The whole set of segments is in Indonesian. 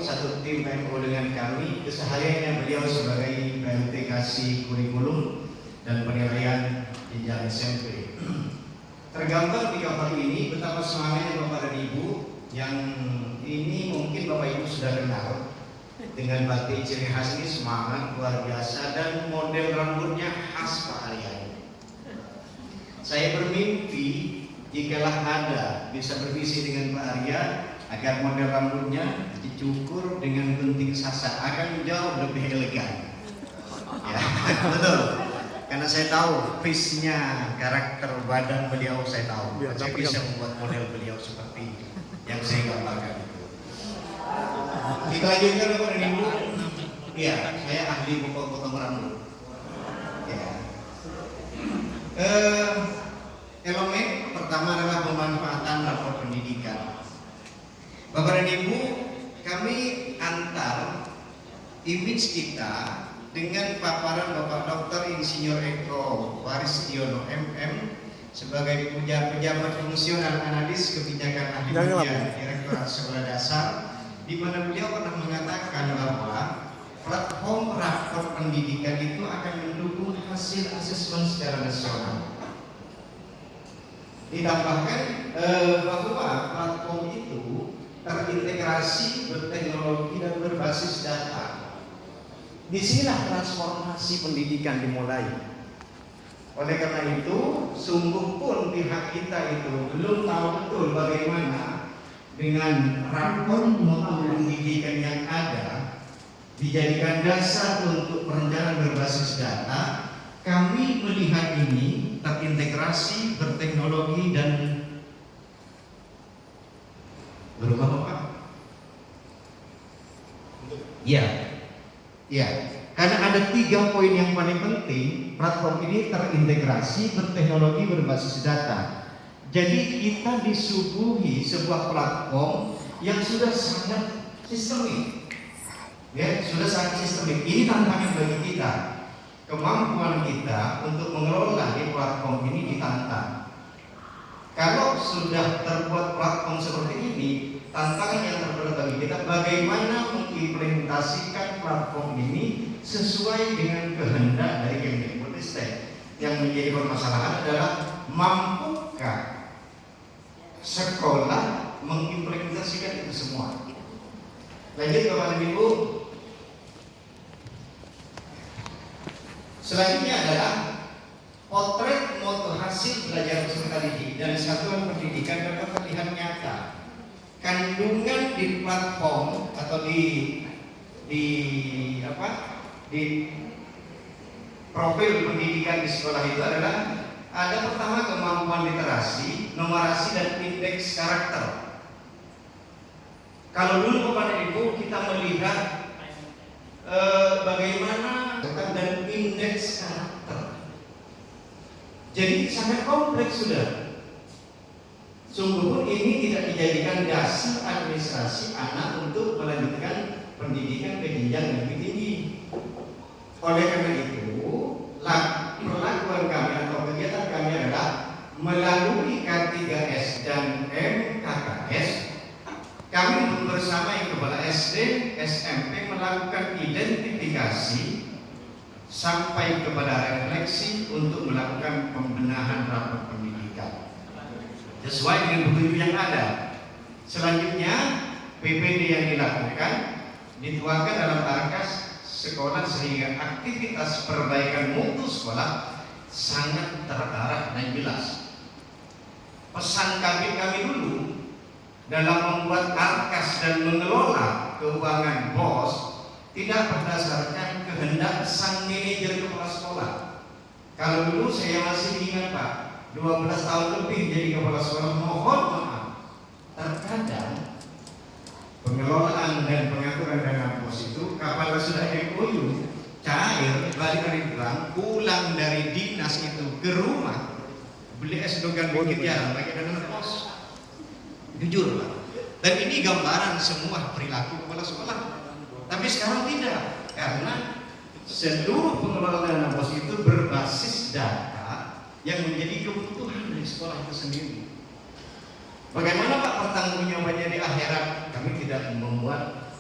satu tim PMO dengan kami. Kesehariannya beliau sebagai PLT kasih kurikulum dan penilaian jenjang SMP. Tergambar di gambar ini betapa semangatnya Bapak dan Ibu, yang ini mungkin Bapak Ibu sudah kenal dengan batik ciri khas ini, semangat luar biasa, dan model rambutnya khas Pak Arya. Saya bermimpi jikalau ada bisa bervisi dengan Pak Arya agar model rambutnya dicukur dengan gunting sasak akan jauh lebih elegan. Ya, betul. Karena saya tahu face-nya, karakter badan beliau saya tahu. Saya bisa membuat model beliau seperti yang saya gambarkan itu. Kita lanjutkan Bapak dan Ibu. Iya, saya ahli potong rambut. Ya. Elemen pertama adalah pemanfaatan rapor pendidikan. Bapak dan Ibu, kami antar image kita dengan paparan Bapak Dr. Insinyur Eko Waristiono MM sebagai pejabat fungsional analis kebijakan ahli media Direktorat Sekolah Dasar, di mana beliau pernah mengatakan bahwa platform rapor pendidikan itu akan mendukung hasil asesmen secara nasional. Ditambahkan bahwa platform itu terintegrasi, berteknologi dan berbasis data. Disinilah transformasi pendidikan dimulai. Oleh karena itu, sungguh pun pihak kita itu belum tahu betul bagaimana dengan rapor mutu pendidikan yang ada dijadikan dasar untuk perencanaan berbasis data. Kami melihat ini terintegrasi, berteknologi dan berubah apa? Ya, karena ada 3 poin yang paling penting. Platform ini terintegrasi, berteknologi, berbasis data. Jadi kita disuguhi sebuah platform yang sudah sangat sistemik. Ya, sudah sangat sistemik. Ini tantangan bagi kita. Kemampuan kita untuk mengelola di platform ini ditantang. Kalau sudah terbuat platform seperti ini, tantangan yang terberat bagi kita bagaimana mengimplementasikan platform ini sesuai dengan kehendak dari Kemdikbudristek. Yang menjadi permasalahan adalah mampukah sekolah mengimplementasikan itu semua. Lanjut Bapak dan Ibu. Selanjutnya adalah potret mutu hasil belajar peserta didik dari satuan pendidikan dapat terlihat nyata. Kandungan di platform atau di profil pendidikan di sekolah itu adalah ada pertama kemampuan literasi, numerasi dan indeks karakter. Kalau dulu Bapak dan Ibu kita melihat bagaimana dan indeks karakter, jadi sangat kompleks sudah. Sungguh pun ini tidak dijadikan dasar administrasi anak untuk melanjutkan pendidikan ke jenjang yang lebih tinggi. Oleh karena itu, perlakuan kami atau kegiatan kami adalah melalui K3S dan MKKS. Kami bersama yang kepala SD, SMP melakukan identifikasi sampai kepada refleksi untuk melakukan pembenahan rapor pendidikan sesuai dengan petunjuk yang ada. Selanjutnya PPD yang dilakukan dituangkan dalam arkas sekolah sehingga aktivitas perbaikan mutu sekolah sangat terarah dan jelas. Pesan kami dulu dalam membuat arkas dan mengelola keuangan BOS tidak berdasarkan kehendak sang manajer kepala sekolah. Kalau dulu saya masih ingat Pak, 12 tahun lebih jadi kepala sekolah, mohon maaf, terkadang pengelolaan dan pengaturan dana BOS itu kapal sudah MOU cair, balik dari bank, pulang dari dinas itu ke rumah beli es dogan dikit jarang pakai dana BOS. Jujur Pak. Dan ini gambaran semua perilaku kepala sekolah. Tapi sekarang tidak, karena seluruh pengelolaan dana BOS itu berbasis data yang menjadi kebutuhan dari sekolah itu sendiri. Bagaimana Pak pertanggungjawabannya di akhirat? Kami tidak membuat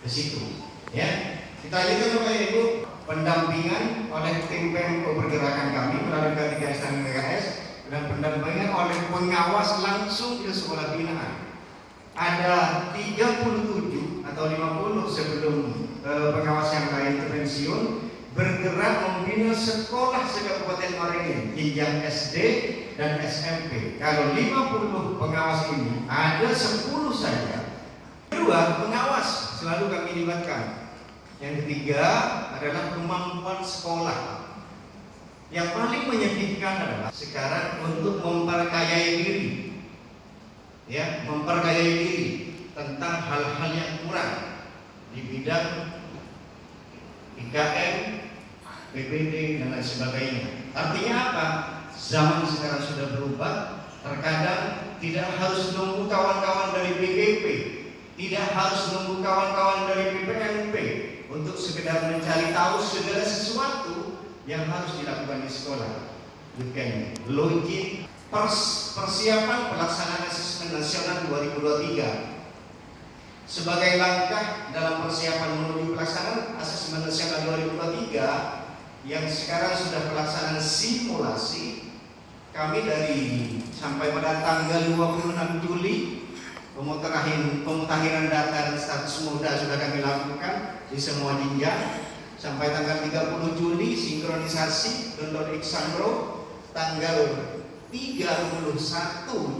ke situ. Ya, kita lanjutkan Bapak Ibu, pendampingan oleh tim PMO pergerakan kami melalui ketiga instansi PKS dan pendampingan oleh pengawas langsung ke sekolah binaan. Ada 37 atau 50 sebelum pengawas yang lain itu pensiun, bergerak membina sekolah se-Kabupaten Waringin, jenjang SD dan SMP. Kalau 50 pengawas ini, ada 10 saja. Kedua, pengawas selalu kami libatkan. Yang ketiga adalah kemampuan sekolah. Yang paling menyedihkan adalah sekarang untuk memperkayai diri, ya, memperkayai diri tentang hal-hal yang kurang di bidang IKM, PBD dan lain sebagainya. Artinya apa? Zaman sekarang sudah berubah. Terkadang tidak harus nunggu kawan-kawan dari BGP, tidak harus nunggu kawan-kawan dari BPMP untuk sekedar mencari tahu segala sesuatu yang harus dilakukan di sekolah. Bukan logik persiapan pelaksanaan asesmen nasional 2023 sebagai langkah dalam persiapan menuju pelaksanaan asesmen nasional 2023 yang sekarang sudah pelaksanaan simulasi. Kami dari sampai pada tanggal 26 Juli pemutakhiran data dan status muda sudah kami lakukan di semua jenjang. Sampai tanggal 30 Juli sinkronisasi download Exandro, tanggal 31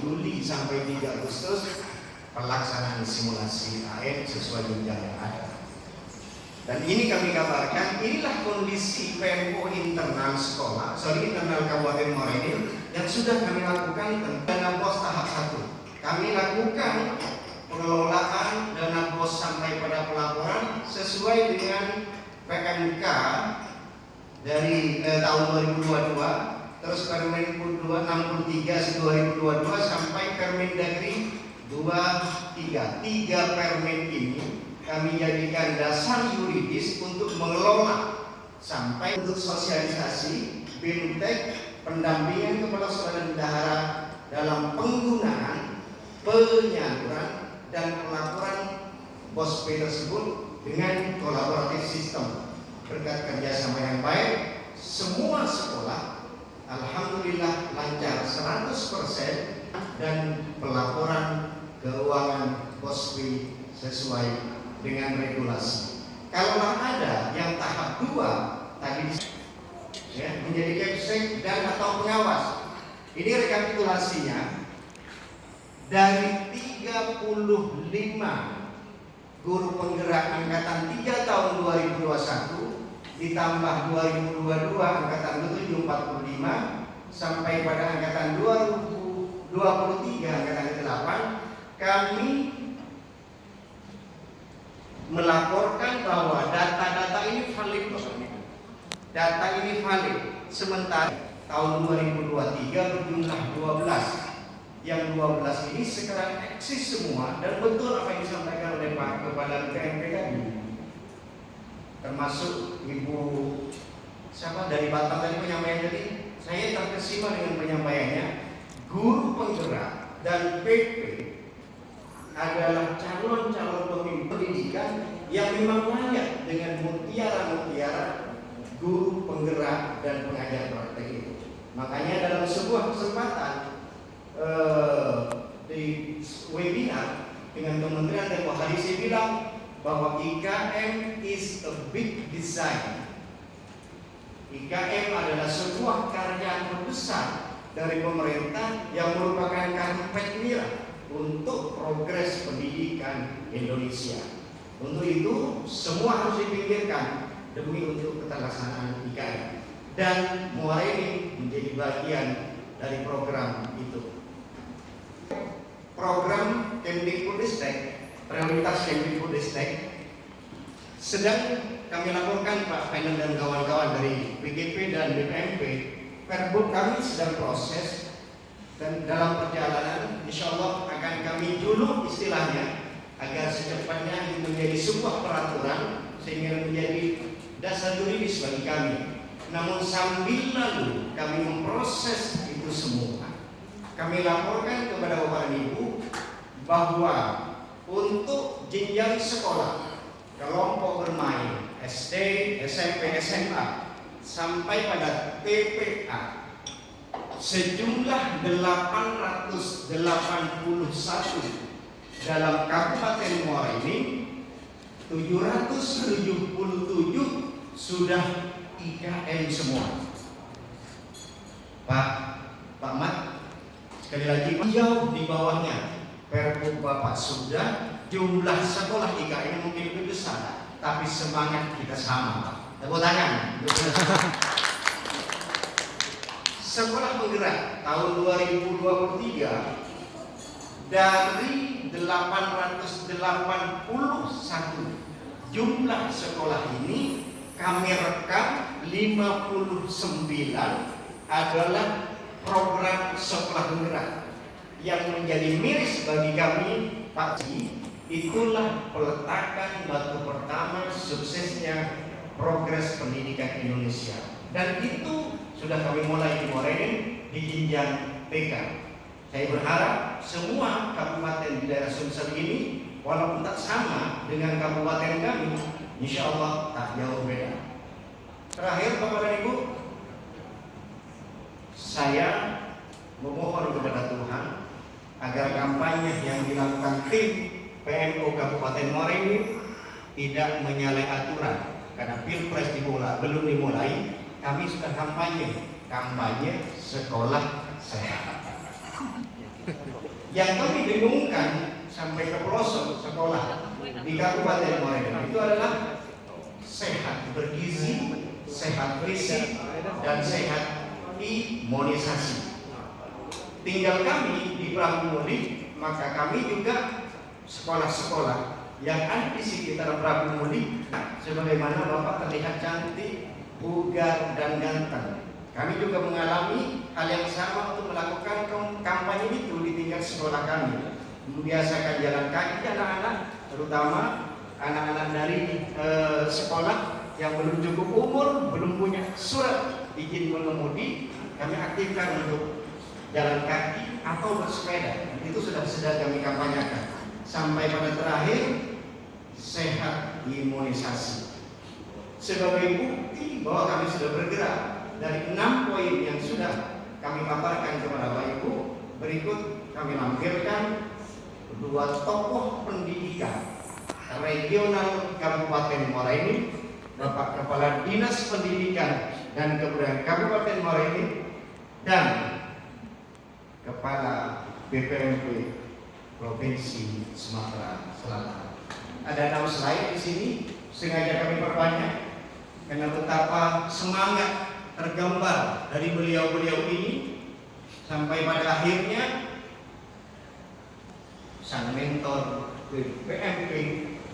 Juli sampai 3 Agustus pelaksanaan simulasi AN sesuai jenjang yang ada. Dan ini kami kabarkan, inilah kondisi PMO internal sekolah, internal Kabupaten Waringin yang sudah kami lakukan dana BOS tahap 1. Kami lakukan pengelolaan dana BOS sampai pada pelaporan sesuai dengan PMK dari tahun 2022, terus Permendikbud 63 2022 sampai Permendagri 23. 3 permen ini kami jadikan dasar yuridis untuk mengelola sampai untuk sosialisasi, bimtek, pendampingan kepada sekolah dan bendahara dalam penggunaan, penyaluran dan pelaporan BOS P tersebut dengan kolaboratif sistem. Berkat kerjasama yang baik, semua sekolah alhamdulillah lancar 100% dan pelaporan keuangan BOS P sesuai dengan regulasi. Kalau ada yang tahap 2 tadi ya, menjadi kepsek dan atau pengawas. Ini rekapitulasinya dari 35 guru penggerak angkatan 3 tahun 2021 ditambah 2022 angkatan 745 sampai pada angkatan 2023 angkatan ke-8 kami melaporkan bahwa data-data ini valid. Data ini valid. Sementara tahun 2023 berjumlah 12. Yang 12 ini sekarang eksis semua dan betul apa yang disampaikan oleh Pak Kepala BPMP tadi. Termasuk Ibu siapa dari Batam tadi penyampaian tadi. Saya terkesima dengan penyampaiannya. Guru penggerak dan PP adalah calon-calon pemimpin pendidikan yang memang layak dengan mutiara-mutiara guru penggerak dan pengajar praktek itu. Makanya dalam sebuah kesempatan di webinar dengan Kementerian Tempoh hari saya bilang bahwa IKM is a big design. IKM adalah sebuah karya terbesar dari pemerintah yang merupakan karpet merah untuk progres pendidikan Indonesia. Untuk itu semua harus dipikirkan demi untuk keterlaksanaan IKM dan Waringin menjadi bagian dari program itu. Program Kemdikbudristek, prioritas Kemdikbudristek sedang kami laporkan Pak Final dan kawan-kawan dari BGP dan BPMP. Perbuk kami sedang proses dan dalam perjalanan insya Allah akan kami dulu istilahnya agar secepatnya ini menjadi sebuah peraturan sehingga menjadi dasar yuridis bagi kami. Namun sambil lalu kami memproses itu semua, kami laporkan kepada Bapak dan Ibu bahwa untuk jenjang sekolah kelompok bermain SD, SMP, SMA sampai pada TPA sejumlah 881 dalam Kabupaten Muara ini. 777 sudah IKM semua. Pak Mat, sekali lagi jauh di bawahnya Perpu Bapak sudah. Jumlah sekolah IKM mungkin lebih besar, tapi semangat kita sama. Tepuk tangan. Sekolah penggerak tahun 2023 dari 881 jumlah sekolah ini kami rekam 59 adalah program sekolah penggerak. Yang menjadi miris bagi kami, Pak Ji, itulah peletakan batu pertama suksesnya progres pendidikan Indonesia. Dan itu sudah kami mulai di Morenin di jenjang TK. Saya berharap semua kabupaten di daerah Sumsel ini, walaupun tak sama dengan kabupaten kami, insya Allah tak jauh beda. Terakhir Bapak dan Ibu, saya memohon kepada Tuhan agar kampanye yang dilakukan tim PMO Kabupaten Morenin tidak menyalahi aturan. Karena Pilpres belum dimulai, kami sudah kampanye sekolah sehat. Yang kami dengungkan sampai ke pelosok sekolah di Kabupaten Morenin itu adalah sehat bergizi, sehat fisik, dan sehat imunisasi. Tinggal kami di Prabumudi, maka kami juga sekolah-sekolah yang ada di sekitar Prabumudi, sebagaimana Bapak terlihat cantik, bugar, dan ganteng. Kami juga mengalami hal yang sama untuk melakukan kampanye itu di tingkat sekolah kami. Membiasakan jalan kaki anak-anak, terutama anak-anak dari sekolah yang belum cukup umur, belum punya surat izin mengemudi, kami aktifkan untuk jalan kaki atau bersepeda. Itu sudah kami kampanyekan. Sampai pada terakhir, sehat imunisasi. Sebagai bukti bahwa kami sudah bergerak dari 6 poin yang sudah kami paparkan kepada Bapak Ibu, berikut kami lampirkan 2 tokoh pendidikan regional Kabupaten Morenin, Bapak Kepala Dinas Pendidikan dan Kebudayaan Kabupaten Morenin dan Kepala BPMP Provinsi Sumatera Selatan. Ada 6 slide di sini, sengaja kami perbanyak karena betapa semangat tergambar dari beliau-beliau ini sampai pada akhirnya sang mentor BPMP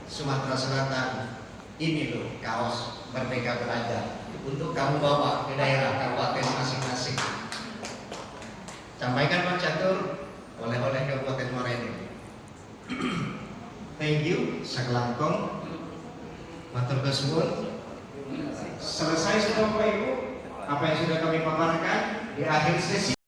Sumatera Selatan. Ini loh kaos Merdeka Belajar untuk kamu bawa ke daerah kabupaten masing-masing. Sampaikan Pak Catur oleh-oleh Kabupaten Morenin. Thank you, sakelangkong, matur kesuwun. Selesai sudah Bapak Ibu apa yang sudah kami paparkan di akhir sesi.